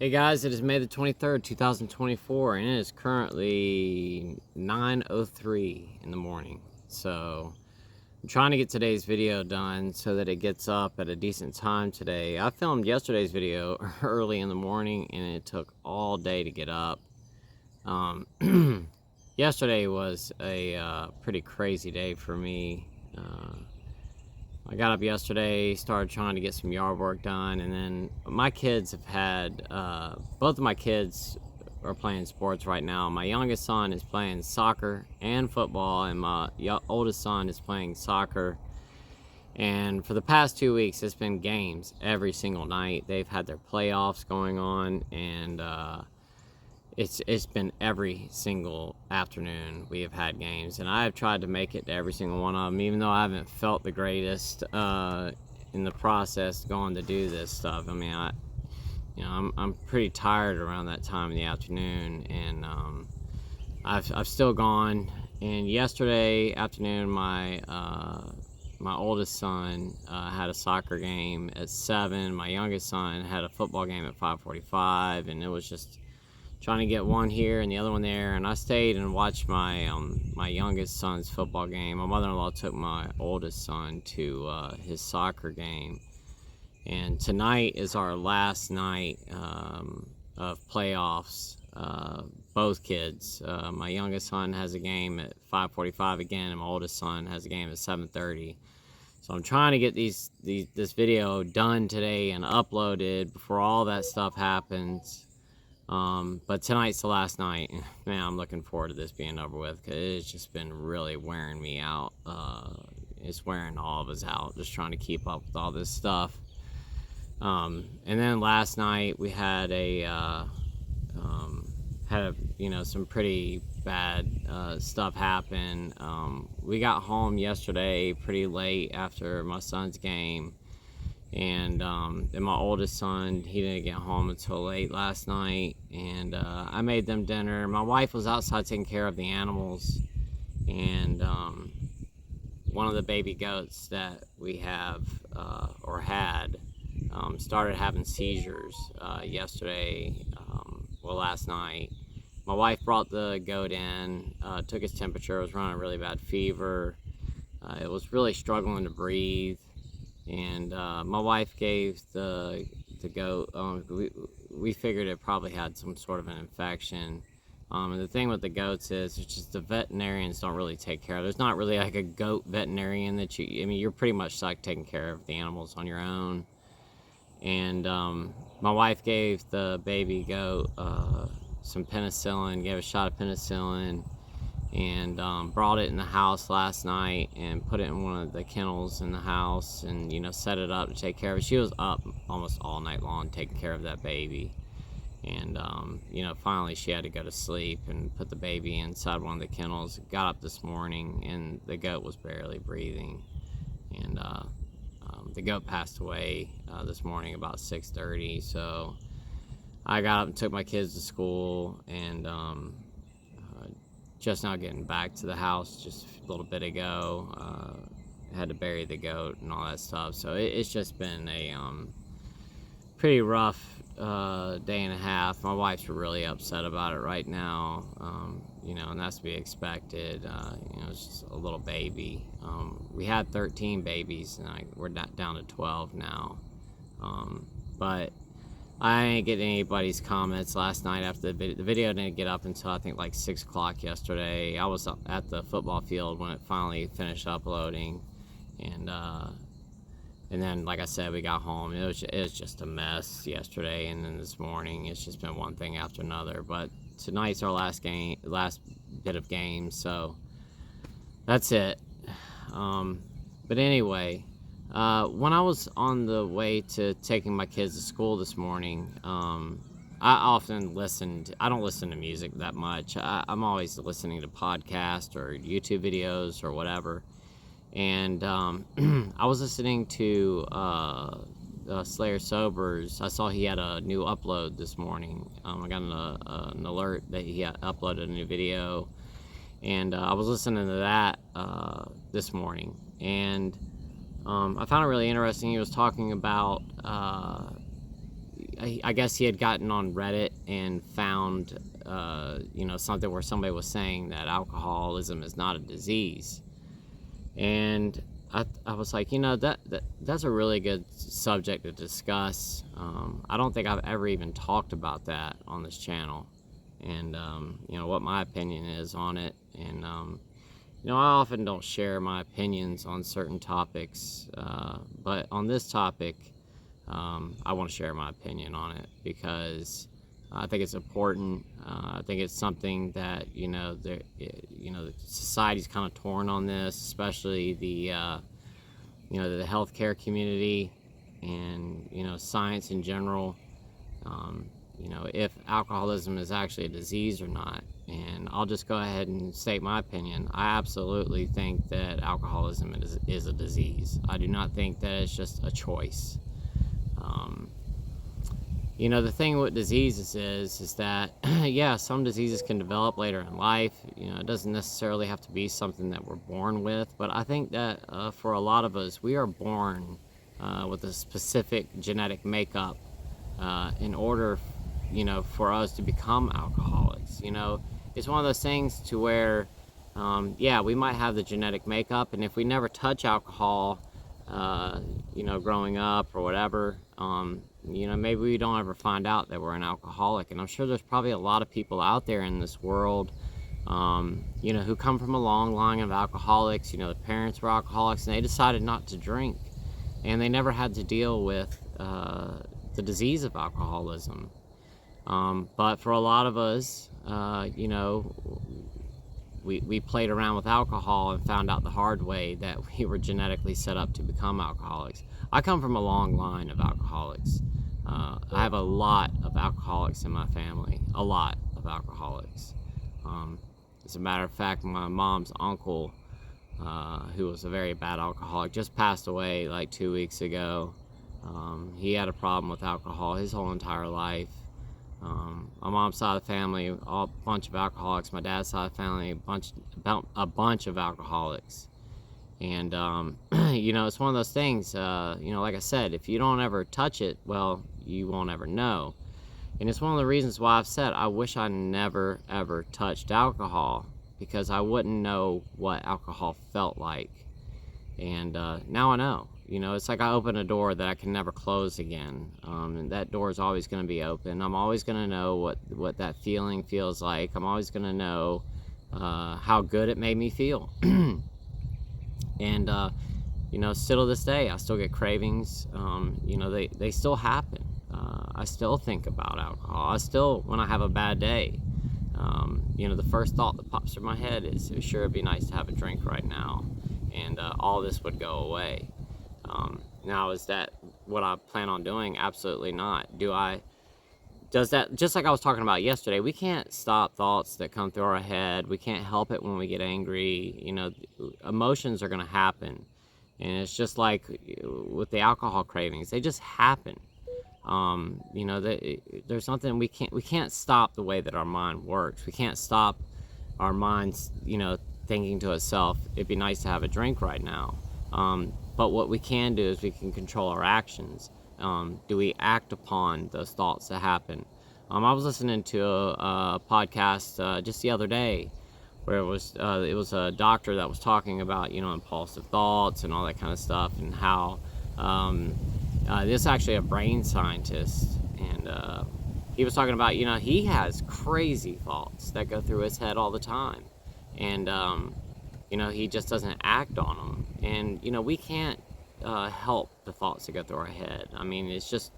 Hey guys, it is May the 23rd, 2024, and it is currently 9:03 in the morning. So I'm trying to get today's video done so that it gets up at a decent time today. I filmed yesterday's video early in the morning and it took all day to get up. Yesterday was a pretty crazy day for me. I got up yesterday, started trying to get some yard work done, and then my kids have had, both of my kids are playing sports right now. My youngest son is playing soccer and football, and my oldest son is playing soccer. And for the past 2 weeks, it's been games every single night. They've had their playoffs going on, and it's been every single afternoon we have had games, and I have tried to make it to every single one of them, even though I haven't felt the greatest in the process going to do this stuff. I mean, I'm pretty tired around that time in the afternoon, and I've still gone. And yesterday afternoon, my oldest son had a soccer game at 7. My youngest son had a football game at 5:45, and it was just trying to get one here and the other one there, and I stayed and watched my my youngest son's football game. My mother-in-law took my oldest son to his soccer game, and tonight is our last night of playoffs. Both kids, my youngest son has a game at 5:45 again, and my oldest son has a game at 7:30. So I'm trying to get this video done today and uploaded before all that stuff happens. But tonight's the last night. Man, I'm looking forward to this being over with, because it's just been really wearing me out. It's wearing all of us out, just trying to keep up with all this stuff. And then last night we had some pretty bad stuff happen. We got home yesterday pretty late after my son's game. And my oldest son, he didn't get home until late last night, and I made them dinner. My wife was outside taking care of the animals, and one of the baby goats that we have or had started having seizures last night. My wife brought the goat in, took his temperature. It was running a really bad fever. It was really struggling to breathe. And my wife gave the goat, we figured it probably had some sort of an infection. And the thing with the goats is, it's just the veterinarians don't really take care of it. There's not really like a goat veterinarian that you're pretty much stuck taking care of the animals on your own. And my wife gave the baby goat some penicillin, gave a shot of penicillin, and brought it in the house last night and put it in one of the kennels in the house, and set it up to take care of it. She was up almost all night long taking care of that baby, and finally she had to go to sleep and put the baby inside one of the kennels. Got up this morning and the goat was barely breathing, and the goat passed away this morning about 6:30. So I got up and took my kids to school, and just now getting back to the house just a little bit ago. Had to bury the goat and all that stuff. So it's just been a pretty rough day and a half. My wife's really upset about it right now, and that's to be expected. It's just a little baby. We had 13 babies, and we're down to 12 now. But I didn't get anybody's comments last night after the video. The video didn't get up until I think like 6 o'clock yesterday. I was at the football field when it finally finished uploading, and then, like I said, we got home. It was just a mess yesterday, and then this morning it's just been one thing after another. But tonight's our last bit of games, so that's it. But anyway. When I was on the way to taking my kids to school this morning, I often I don't listen to music that much. I'm always listening to podcasts or YouTube videos or whatever. And I was listening to Slayer Sobers. I saw he had a new upload this morning. I got an alert that he had uploaded a new video. And I was listening to that this morning. And I found it really interesting. He was talking about I guess he had gotten on Reddit and found, something where somebody was saying that alcoholism is not a disease. And I was like, that's a really good subject to discuss. I don't think I've ever even talked about that on this channel, and what my opinion is on it. And I often don't share my opinions on certain topics, but on this topic, I want to share my opinion on it because I think it's important. I think it's something that the society's kind of torn on this, especially the the healthcare community and science in general. If alcoholism is actually a disease or not. And I'll just go ahead and state my opinion. I absolutely think that alcoholism is a disease. I do not think that it's just a choice. The thing with diseases is that, yeah, some diseases can develop later in life. It doesn't necessarily have to be something that we're born with, but I think that for a lot of us, we are born with a specific genetic makeup in order, for us to become alcoholics. It's one of those things to where, we might have the genetic makeup, and if we never touch alcohol, growing up or whatever, maybe we don't ever find out that we're an alcoholic. And I'm sure there's probably a lot of people out there in this world, who come from a long line of alcoholics. The parents were alcoholics and they decided not to drink, and they never had to deal with the disease of alcoholism. But for a lot of us, we played around with alcohol and found out the hard way that we were genetically set up to become alcoholics. I come from a long line of alcoholics. I have a lot of alcoholics in my family, a lot of alcoholics. As a matter of fact, my mom's uncle, who was a very bad alcoholic, just passed away like 2 weeks ago. He had a problem with alcohol his whole entire life. My mom's side of the family, a bunch of alcoholics. My dad's side of the family, a bunch of alcoholics. And it's one of those things. Like I said, if you don't ever touch it, well, you won't ever know. And it's one of the reasons why I've said I wish I never ever touched alcohol, because I wouldn't know what alcohol felt like. And now I know. It's like I open a door that I can never close again, and that door is always going to be open. I'm always going to know what that feeling feels like. I'm always going to know how good it made me feel. And still to this day, I still get cravings. They still happen. I still think about alcohol. I still, when I have a bad day, the first thought that pops through my head is, sure, it'd be nice to have a drink right now, and all this would go away. Now, is that what I plan on doing? Absolutely not. Does that, just like I was talking about yesterday, we can't stop thoughts that come through our head. We can't help it when we get angry. Emotions are going to happen. And it's just like with the alcohol cravings, they just happen. There's something we can't stop the way that our mind works. We can't stop our minds, thinking to itself, it'd be nice to have a drink right now. But what we can do is we can control our actions. Do we act upon those thoughts that happen? I was listening to a podcast just the other day where it was a doctor that was talking about impulsive thoughts and all that kind of stuff, and how this is actually a brain scientist, and he was talking about he has crazy thoughts that go through his head all the time, and he just doesn't act on them. And we can't help the thoughts that go through our head. I mean, it's just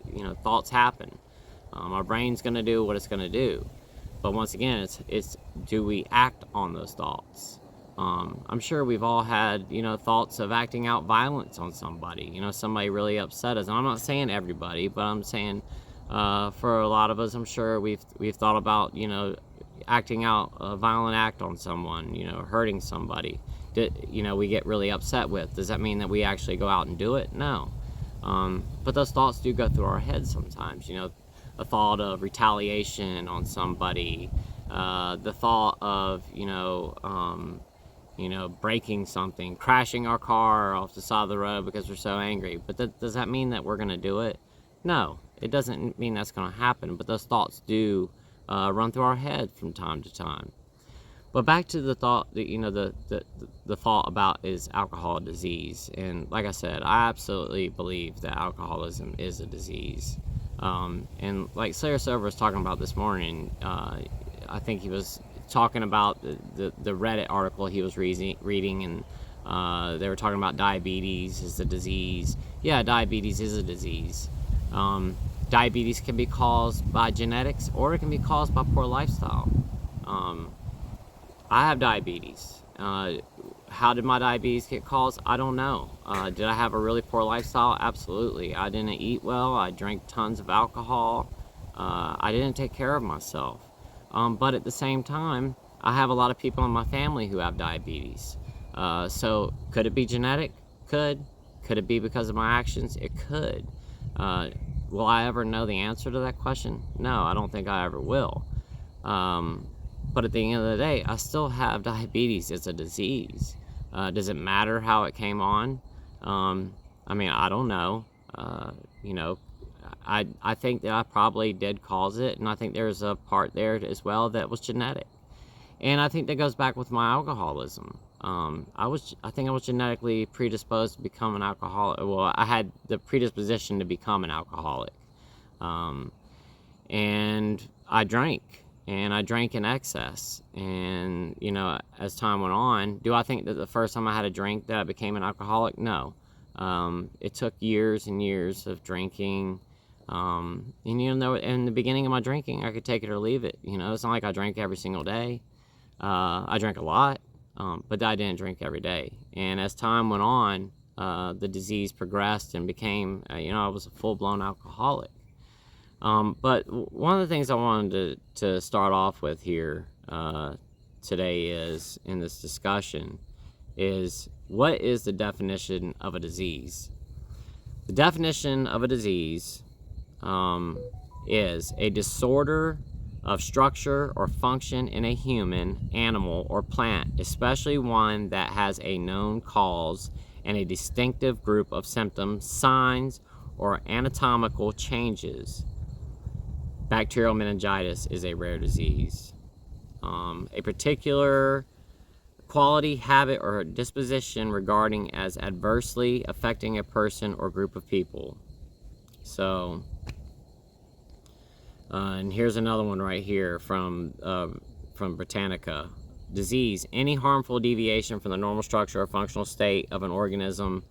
thoughts happen. Our brain's going to do what it's going to do, but once again, it's do we act on those thoughts? I'm sure we've all had thoughts of acting out violence on somebody. Somebody really upset us. And I'm not saying everybody, but I'm saying for a lot of us, I'm sure we've thought about acting out a violent act on someone, hurting somebody. We get really upset with. Does that mean that we actually go out and do it? No. But those thoughts do go through our heads sometimes. A thought of retaliation on somebody, the thought of breaking something, crashing our car off the side of the road because we're so angry. But does that mean that we're going to do it? No. It doesn't mean that's going to happen, but those thoughts do run through our head from time to time. But back to the thought that, the thought about is alcohol a disease. And like I said, I absolutely believe that alcoholism is a disease. And like Slayer Silver was talking about this morning, I think he was talking about the Reddit article he was reading, and they were talking about diabetes is a disease. Yeah, diabetes is a disease. Diabetes can be caused by genetics, or it can be caused by poor lifestyle. I have diabetes. How did my diabetes get caused? I don't know. Did I have a really poor lifestyle? Absolutely. I didn't eat well. I drank tons of alcohol. I didn't take care of myself. But at the same time, I have a lot of people in my family who have diabetes. So could it be genetic? Could. Could it be because of my actions? It could. Will I ever know the answer to that question? No, I don't think I ever will. But at the end of the day, I still have diabetes. It's a disease. Does it matter how it came on? I mean, I don't know. I think that I probably did cause it, and I think there's a part there as well that was genetic. And I think that goes back with my alcoholism. I think I was genetically predisposed to become an alcoholic. Well, I had the predisposition to become an alcoholic. And I drank. And I drank in excess. And, as time went on, do I think that the first time I had a drink that I became an alcoholic? No. It took years and years of drinking. And, in the beginning of my drinking, I could take it or leave it. It's not like I drank every single day. I drank a lot, but I didn't drink every day. And as time went on, the disease progressed and became, I was a full-blown alcoholic. But one of the things I wanted to start off with here today is, in this discussion, is what is the definition of a disease? The definition of a disease is a disorder of structure or function in a human, animal, or plant, especially one that has a known cause and a distinctive group of symptoms, signs, or anatomical changes. Bacterial meningitis is a rare disease. A particular quality, habit, or disposition regarding as adversely affecting a person or group of people. So, and here's another one right here from Britannica. Disease, any harmful deviation from the normal structure or functional state of an organism,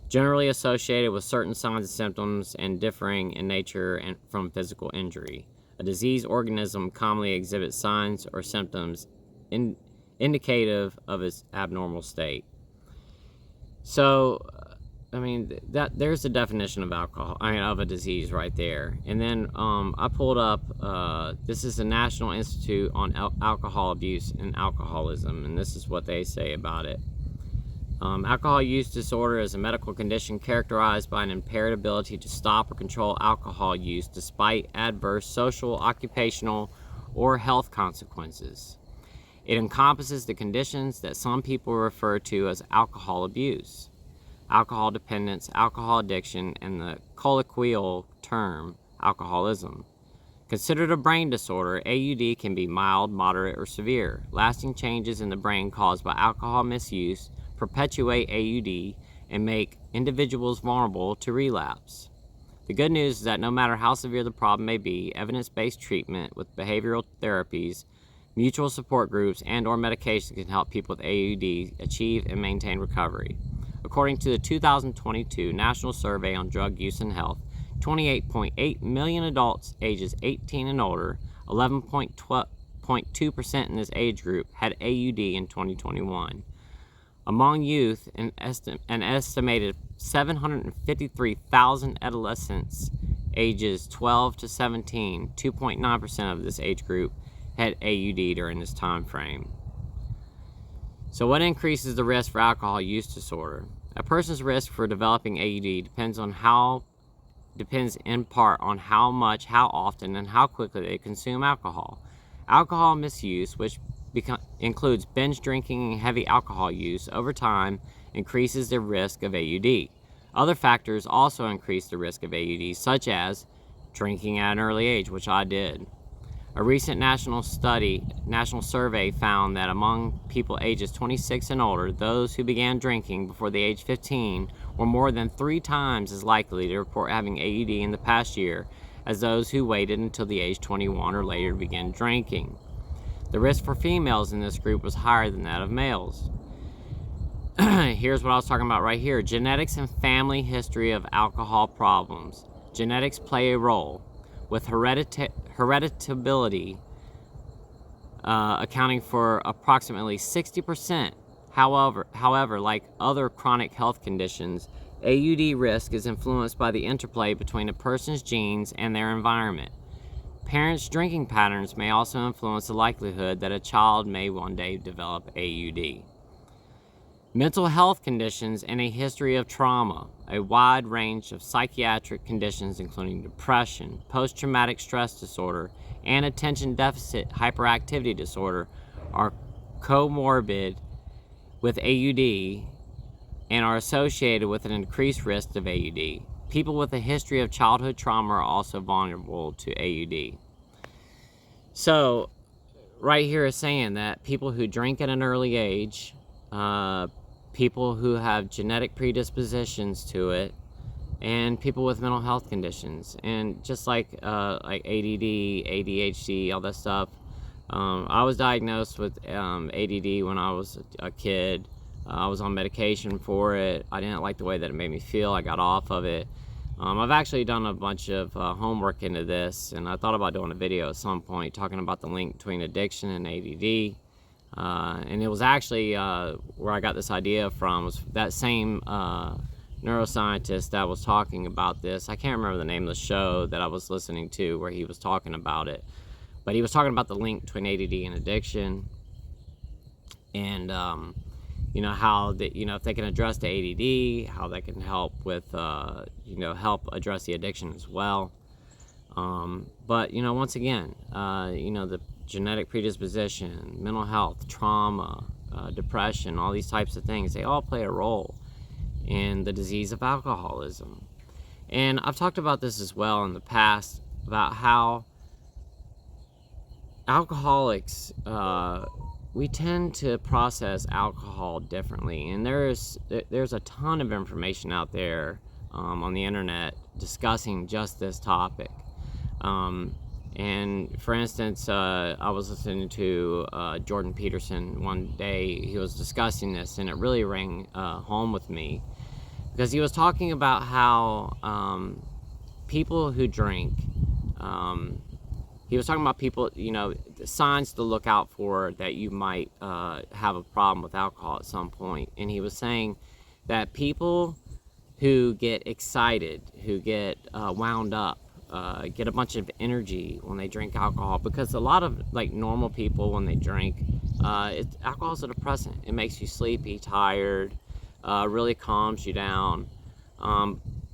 generally associated with certain signs and symptoms and differing in nature and from physical injury. A diseased organism commonly exhibits signs or symptoms indicative of its abnormal state. So, there's the definition of of a disease right there. And then I pulled up, this is the National Institute on Alcohol Abuse and Alcoholism, and this is what they say about it. Alcohol use disorder is a medical condition characterized by an impaired ability to stop or control alcohol use despite adverse social, occupational, or health consequences. It encompasses the conditions that some people refer to as alcohol abuse, alcohol dependence, alcohol addiction, and the colloquial term alcoholism. Considered a brain disorder, AUD can be mild, moderate, or severe. Lasting changes in the brain caused by alcohol misuse perpetuate AUD and make individuals vulnerable to relapse. The good news is that no matter how severe the problem may be, evidence-based treatment with behavioral therapies, mutual support groups, and/or medication can help people with AUD achieve and maintain recovery. According to the 2022 National Survey on Drug Use and Health, 28.8 million adults ages 18 and older, 11.2% in this age group, had AUD in 2021. Among youth, an estimated 753,000 adolescents ages 12 to 17, 2.9% of this age group, had AUD during this time frame. So what increases the risk for alcohol use disorder? A person's risk for developing AUD depends in part on how much, how often, and how quickly they consume alcohol. Alcohol misuse, which includes binge drinking and heavy alcohol use, over time increases the risk of AUD. Other factors also increase the risk of AUD, such as drinking at an early age, which I did. A recent national survey found that among people ages 26 and older, those who began drinking before the age 15 were more than 3 times as likely to report having AUD in the past year as those who waited until the age 21 or later to begin drinking. The risk for females in this group was higher than that of males. Here's what I was talking about right here. Genetics and family history of alcohol problems. Genetics play a role, with hereditability accounting for approximately 60%. However, like other chronic health conditions, AUD risk is influenced by the interplay between a person's genes and their environment. Parents' drinking patterns may also influence the likelihood that a child may one day develop AUD. Mental health conditions and a history of trauma. A wide range of psychiatric conditions including depression, post-traumatic stress disorder, and attention deficit hyperactivity disorder are comorbid with AUD and are associated with an increased risk of AUD. People with a history of childhood trauma are also vulnerable to AUD. So, right here is saying that people who drink at an early age, people who have genetic predispositions to it, and people with mental health conditions, and just like ADD, ADHD, all that stuff. I was diagnosed with ADD when I was a kid. I was on medication for it. I didn't like the way that it made me feel. I got off of it. I've actually done a bunch of homework into this, and I thought about doing a video at some point talking about the link between addiction and ADD. And it was actually where I got this idea from, was that same neuroscientist that was talking about this. I can't remember the name of the show that I was listening to where he was talking about it, but he was talking about the link between ADD and addiction, and how that, if they can address the ADD, how they can help with help address the addiction as well. But once again, the genetic predisposition, mental health, trauma, depression, all these types of things, they all play a role in the disease of alcoholism. And I've talked about this as well in the past, about how alcoholics, we tend to process alcohol differently. And there's a ton of information out there on the internet discussing just this topic. And for instance, I was listening to Jordan Peterson one day. He was discussing this, and it really rang home with me, because he was talking about how people who drink, he was talking about people, the signs to look out for that you might have a problem with alcohol at some point. And he was saying that people who get excited, who get wound up, get a bunch of energy when they drink alcohol, because a lot of normal people, when they drink, alcohol is a depressant. It makes you sleepy, tired, really calms you down.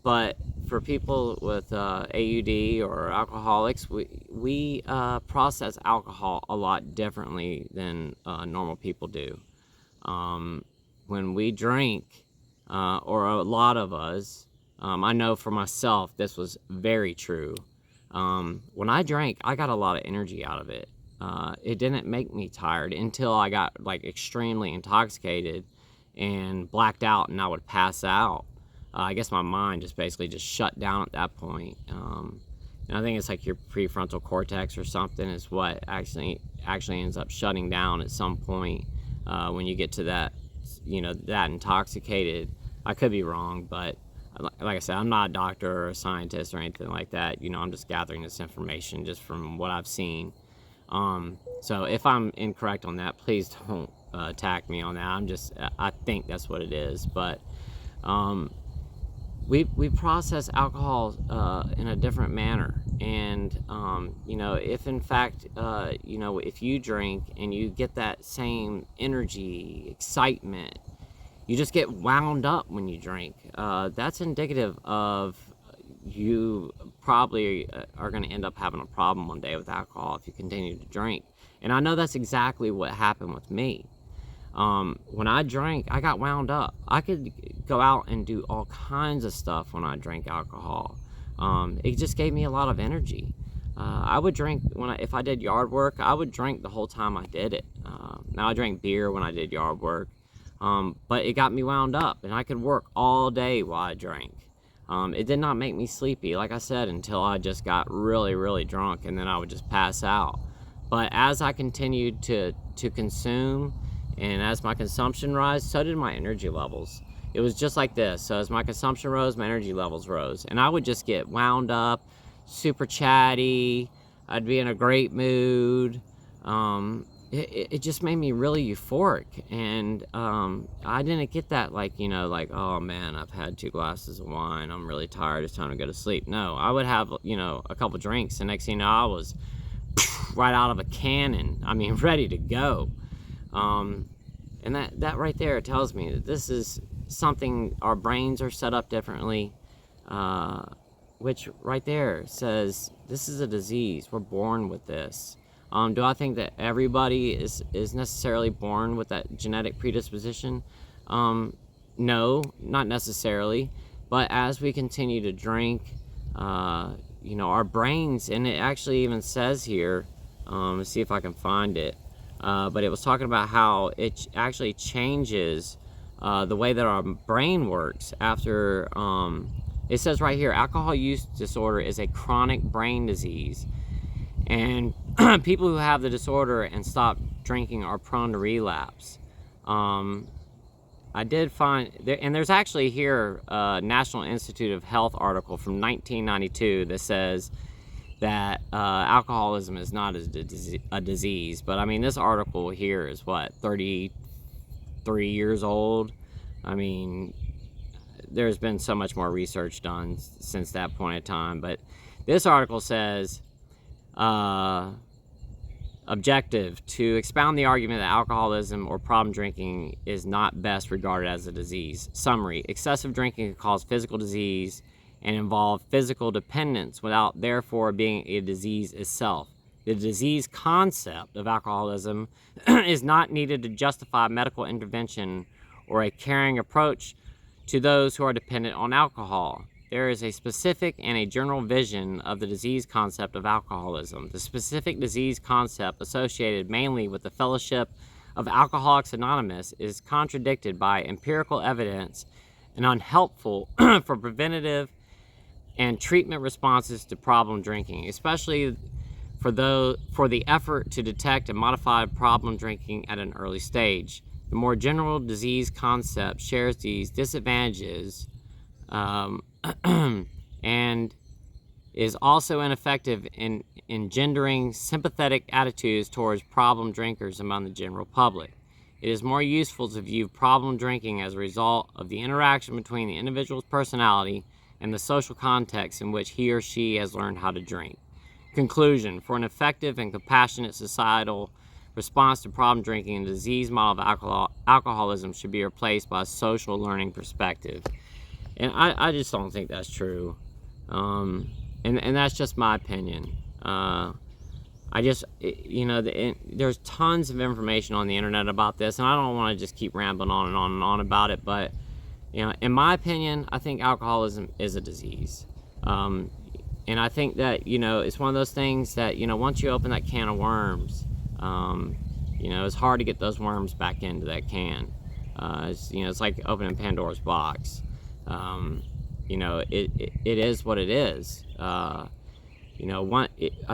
But for people with AUD or alcoholics, we process alcohol a lot differently than normal people do. When we drink, or a lot of us, I know for myself this was very true. When I drank, I got a lot of energy out of it. It didn't make me tired until I got extremely intoxicated and blacked out, and I would pass out. I guess my mind just basically shut down at that point. And I think it's your prefrontal cortex or something is what actually ends up shutting down at some point when you get to that, that intoxicated. I could be wrong, but like I said, I'm not a doctor or a scientist or anything like that. I'm just gathering this information just from what I've seen. So if I'm incorrect on that, please don't attack me on that. I think that's what it is. But we process alcohol in a different manner. And if in fact if you drink and you get that same energy, excitement, you just get wound up when you drink, that's indicative of you probably are going to end up having a problem one day with alcohol if you continue to drink. And I know that's exactly what happened with me. When I drank, I got wound up. I could go out and do all kinds of stuff when I drank alcohol. it just gave me a lot of energy. I would drink if I did yard work. I would drink the whole time I did it. Now I drank beer when I did yard work, but it got me wound up, and I could work all day while I drank. It did not make me sleepy, like I said, until I just got really, really drunk, and then I would just pass out. But as I continued to consume, and as my consumption rose, so did my energy levels. It was just like this. So as my consumption rose, my energy levels rose, and I would just get wound up, super chatty. I'd be in a great mood. It just made me really euphoric, and I didn't get that, like, oh man, I've had 2 glasses of wine, I'm really tired, it's time to go to sleep. No, I would have a couple drinks, and next thing you know, I was right out of a cannon. I mean, ready to go. And that right there tells me that this is something, our brains are set up differently, which right there says this is a disease. We're born with this. Do I think that everybody is necessarily born with that genetic predisposition? No, not necessarily. But as we continue to drink, our brains, and it actually even says here, let's see if I can find it, but it was talking about how it actually changes the way that our brain works after, it says right here, alcohol use disorder is a chronic brain disease. And people who have the disorder and stop drinking are prone to relapse. I did find, and there's actually here a National Institute of Health article from 1992 that says that alcoholism is not a disease. But I mean, this article here is what, 33 years old? I mean, there's been so much more research done since that point in time. But this article says, objective, to expound the argument that alcoholism or problem drinking is not best regarded as a disease. Summary: excessive drinking can cause physical disease and involve physical dependence without therefore being a disease itself. The disease concept of alcoholism is not needed to justify medical intervention or a caring approach to those who are dependent on alcohol. There is a specific and a general vision of the disease concept of alcoholism. The specific disease concept, associated mainly with the Fellowship of Alcoholics Anonymous, is contradicted by empirical evidence and unhelpful for preventative and treatment responses to problem drinking, especially for the effort to detect and modify problem drinking at an early stage. The more general disease concept shares these disadvantages and is also ineffective in engendering sympathetic attitudes towards problem drinkers among the general public. It is more useful to view problem drinking as a result of the interaction between the individual's personality and the social context in which he or she has learned how to drink. Conclusion: for an effective and compassionate societal response to problem drinking, the disease model of alcoholism should be replaced by a social learning perspective. And I just don't think that's true. And that's just my opinion. There's tons of information on the internet about this, and I don't want to just keep rambling on and on and on about it, but in my opinion, I think alcoholism is a disease. And I think that, it's one of those things that, once you open that can of worms, it's hard to get those worms back into that can. It's like opening Pandora's box. It is what it is. I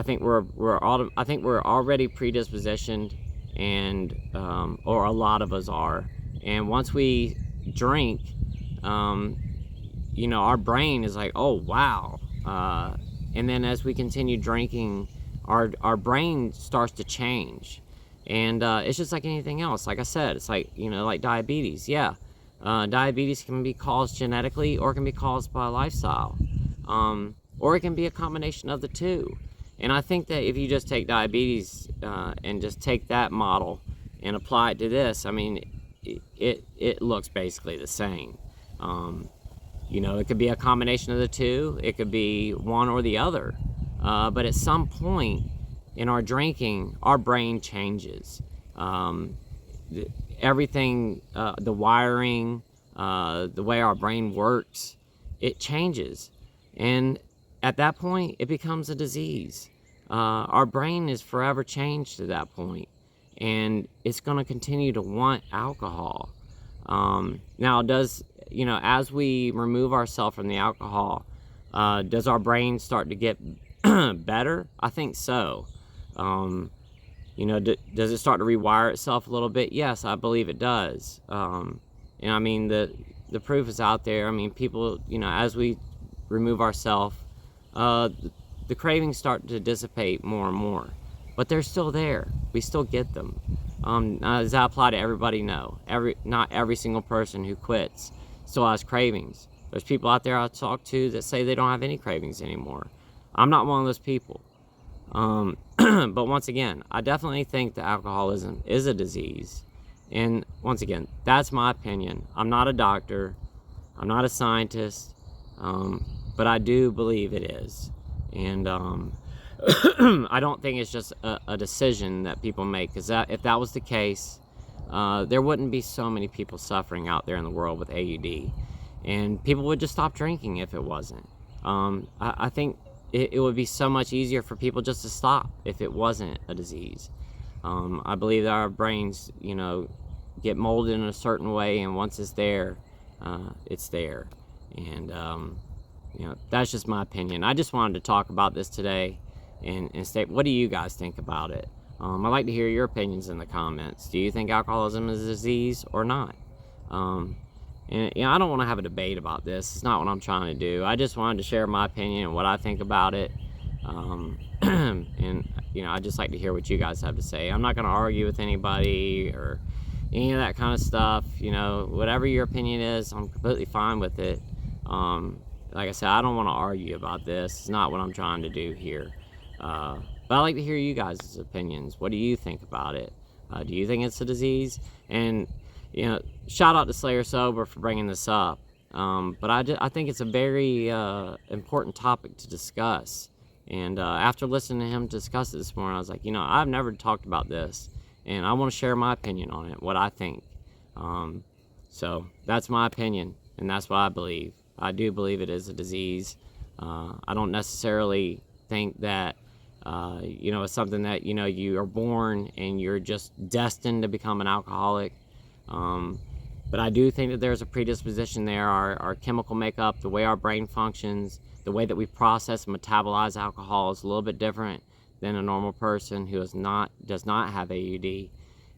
think we're already predispositioned, and or a lot of us are. And once we drink, our brain is like, oh wow. And then as we continue drinking, our brain starts to change. And it's just like anything else. Like I said, it's like, like diabetes. Yeah. Diabetes can be caused genetically, or it can be caused by lifestyle, or it can be a combination of the two. And I think that if you just take diabetes and just take that model and apply it to this, I mean, it looks basically the same. It could be a combination of the two. It could be one or the other. But at some point in our drinking, our brain changes. Everything, the wiring, the way our brain works, it changes. And at that point, it becomes a disease. Our brain is forever changed at that point, and it's going to continue to want alcohol. Now, as we remove ourselves from the alcohol, does our brain start to get better? I think so. Does it start to rewire itself a little bit? Yes, I believe it does. And I mean, the proof is out there. I mean, people, as we remove ourselves, the cravings start to dissipate more and more, but they're still there. We still get them. Does that apply to everybody? No. Not every single person who quits still has cravings. There's people out there I talk to that say they don't have any cravings anymore. I'm not one of those people. But once again, I definitely think that alcoholism is a disease. And once again, that's my opinion. I'm not a doctor. I'm not a scientist. But I do believe it is. And I don't think it's just a decision that people make. Because if that was the case, there wouldn't be so many people suffering out there in the world with AUD. And people would just stop drinking if it wasn't. I think it would be so much easier for people just to stop if it wasn't a disease. I believe that our brains, get molded in a certain way, and once it's there, it's there. And, that's just my opinion. I just wanted to talk about this today and state, what do you guys think about it? I'd like to hear your opinions in the comments. Do you think alcoholism is a disease or not? And I don't want to have a debate about this. It's not what I'm trying to do. I just wanted to share my opinion and what I think about it. And I'd just like to hear what you guys have to say. I'm not going to argue with anybody or any of that kind of stuff. Whatever your opinion is, I'm completely fine with it. Like I said, I don't want to argue about this. It's not what I'm trying to do here. But I'd like to hear you guys' opinions. What do you think about it? Do you think it's a disease? And shout out to Slayer Sober for bringing this up. But I think it's a very important topic to discuss. And after listening to him discuss it this morning, I was like, I've never talked about this. And I want to share my opinion on it, what I think. So that's my opinion, and that's what I believe. I do believe it is a disease. I don't necessarily think that, it's something that, you are born and you're just destined to become an alcoholic. But I do think that there's a predisposition there. Our chemical makeup, the way our brain functions, the way that we process and metabolize alcohol is a little bit different than a normal person who does not have AUD.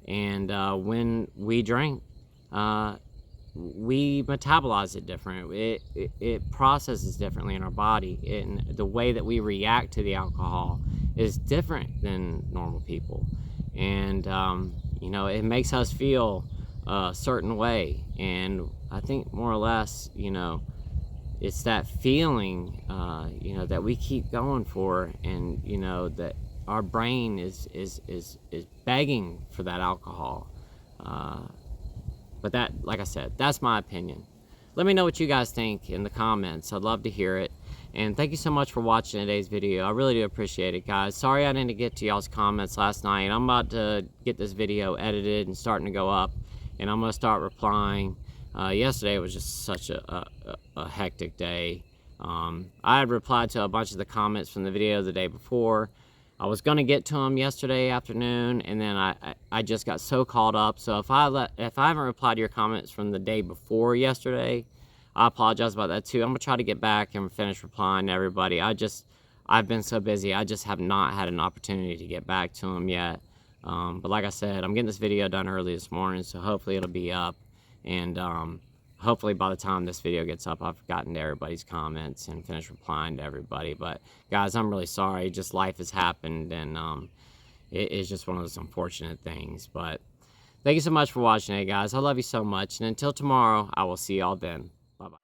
And when we drink, we metabolize it different. It processes differently in our body, and the way that we react to the alcohol is different than normal people. And it makes us feel a certain way, and I think more or less, it's that feeling, that we keep going for, and that our brain is begging for that alcohol. But that, like I said, that's my opinion. Let me know what you guys think in the comments. I'd love to hear it. And thank you so much for watching today's video. I really do appreciate it, guys. Sorry I didn't get to y'all's comments last night. I'm about to get this video edited and starting to go up, and I'm going to start replying. Yesterday was just such a hectic day. I had replied to a bunch of the comments from the video the day before. I was going to get to them yesterday afternoon, and then I just got so caught up. So if I haven't replied to your comments from the day before yesterday, I apologize about that too. I'm going to try to get back and finish replying to everybody. I've been so busy. I just have not had an opportunity to get back to them yet. But like I said, I'm getting this video done early this morning, so hopefully it'll be up. And hopefully by the time this video gets up, I've gotten to everybody's comments and finished replying to everybody. But guys, I'm really sorry. Just life has happened, and it is just one of those unfortunate things. But thank you so much for watching it, guys. I love you so much. And until tomorrow, I will see y'all then. Bye-bye.